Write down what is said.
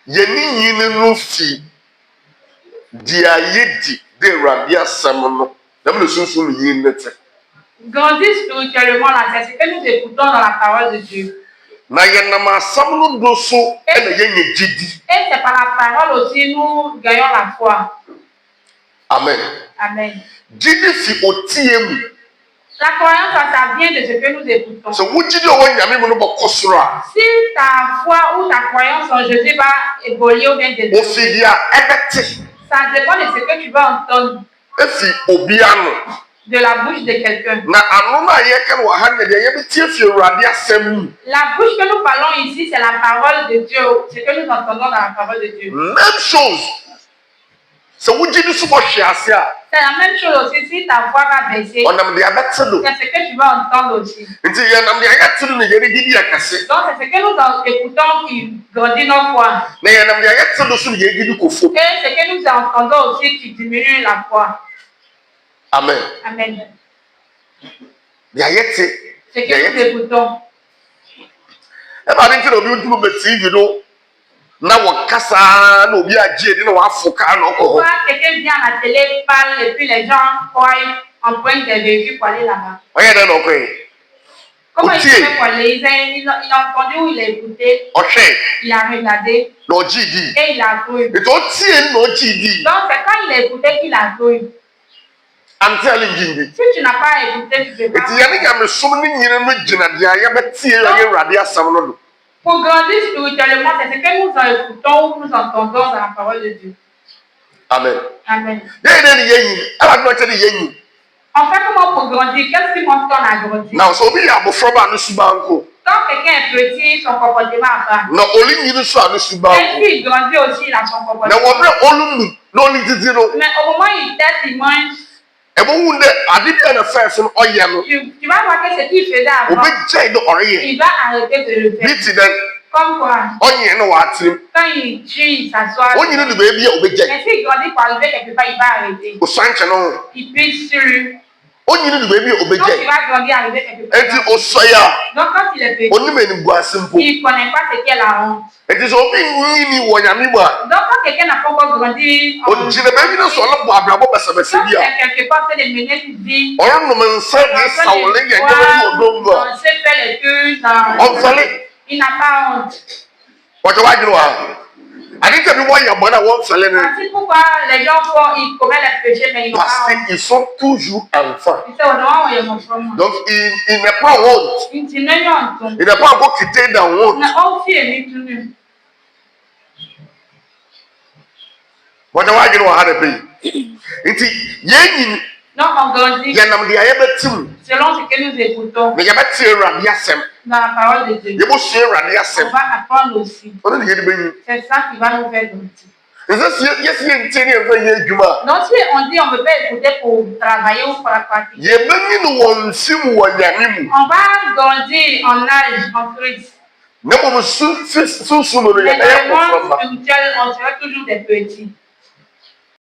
Yeni yini no fi dia yedi de rabia samono. Dame le sunsun yin nete. Grandir spirituellement là, c'est ce que nous écoutons dans la parole de Dieu. Na yenama samono doso ene yenye jidi. Et c'est par la parole aussi nous gagnons la foi. Amen. Amen. Jidi fi otiemu. La croyance, ça vient de ce que nous écoutons. So wujidi owo nyame mu no bokosora. Si ta foi ou ta croyance en Jésus va évoluer ou bien développer, Ofidia ebete. ça dépend de ce que tu vas entendre Efi obiano. de la bouche de quelqu'un. Na anoma yeken wa hanne de yebeti fi urade asem. La bouche que nous parlons ici, c'est la parole de Dieu, ce que nous entendons dans la parole de Dieu. Même chose. So wujidi subo hwiase C'est la même chose aussi si ta foi va baisser. onam de abetedo. C'est ce que tu vas entendre aussi. Nti yenam de ayetedo ne yeri gidi akase. Donc c'est ce que nous écoutons qui grandit nos foi. Na yenam de ayetedo so ne yeri gidi kofo. Et ce que nous entendons aussi qui diminue la foi. Amen. Amen. De ayete. Ce que nous écoutons. E ba nti na obi ntu be TV no na wakasa na obi agye de na wafoka na okoho. Quelqu'un vient à la télé, parle et puis les gens croient, empruntent des véhicules pour aller là-bas. Oye na okoe. Comment il fait pour aller? Il a entendu ou il a écouté. Il a regardé. No GD. Et il a cru. Et to tie no GD. Donc c'est quand il a écouté qu'il a cru. I'm telling you. Si tu n'as pas écouté, tu ne peux pas. Eti ya ni me so ni nyina no gina dia ya betie ya urade asam no. Pour grandir spirituellement, c'est ce que nous écoutons ou nous entendons dans la parole de Dieu. Amen. Amen. En fait, comment pour grandir? Qu'est-ce qui montre qu'on a grandi? Now, so be a bofroba no subanko. Quand quelqu'un est petit, son comportement va. No oli nyi no so anu subanko. Et puis il grandit aussi, il a son comportement. Na wo bre olum no oli didi no. Mais au moment où il teste, il mange. E bo wunde ade bi na first no oye no. Tu vas voir que ce qu'il faisait avant. Obi jey do oreye. Il va arrêter de le faire. Biti den. Comme quoi? Onye no wa atrim. Quand il tue, il s'assoit. Onye no be bi obi jey. Mais s'il grandit pour arriver quelque part, il va arrêter. O sanche no. Il pisse sur lui. Onye no be bi obi Donc jey. il va grandir arriver quelque part. Enti o soya. Donc quand il est petit, Oni me ni boasimpo. il ne connaît pas ce qu'est la honte. Enti so obi ni wo nyame bo a. Donc quand quelqu'un n'a pas encore grandi, O jine be bi no so lo bo abrabo besebese donc bi a. quelque part c'est de mener une vie. On no mensa di sawle ye On sait faire les choses. On fallait. Il n'a pas honte. What do I do? I didn't tell you why you're born one selling. C'est pourquoi les gens font, ils commettent les péchés, mais ils n'ont pas Parce honte. qu'ils sont toujours enfants. Ils sont au il est Donc, il n'est pas honte. Il n'est Il n'est pas encore quitté dans honte. What do I do? I had a pay. It's donc on grandit selon ce que nous écoutons mais dans la parole de Dieu. On va apprendre aussi. C'est ça qui va nous faire grandir. Donc si on dit on ne veut pas écouter pour travailler ou pour la pratique, on va grandir en âge, en Christ. Mais dans le monde spirituel, on sera toujours des petits.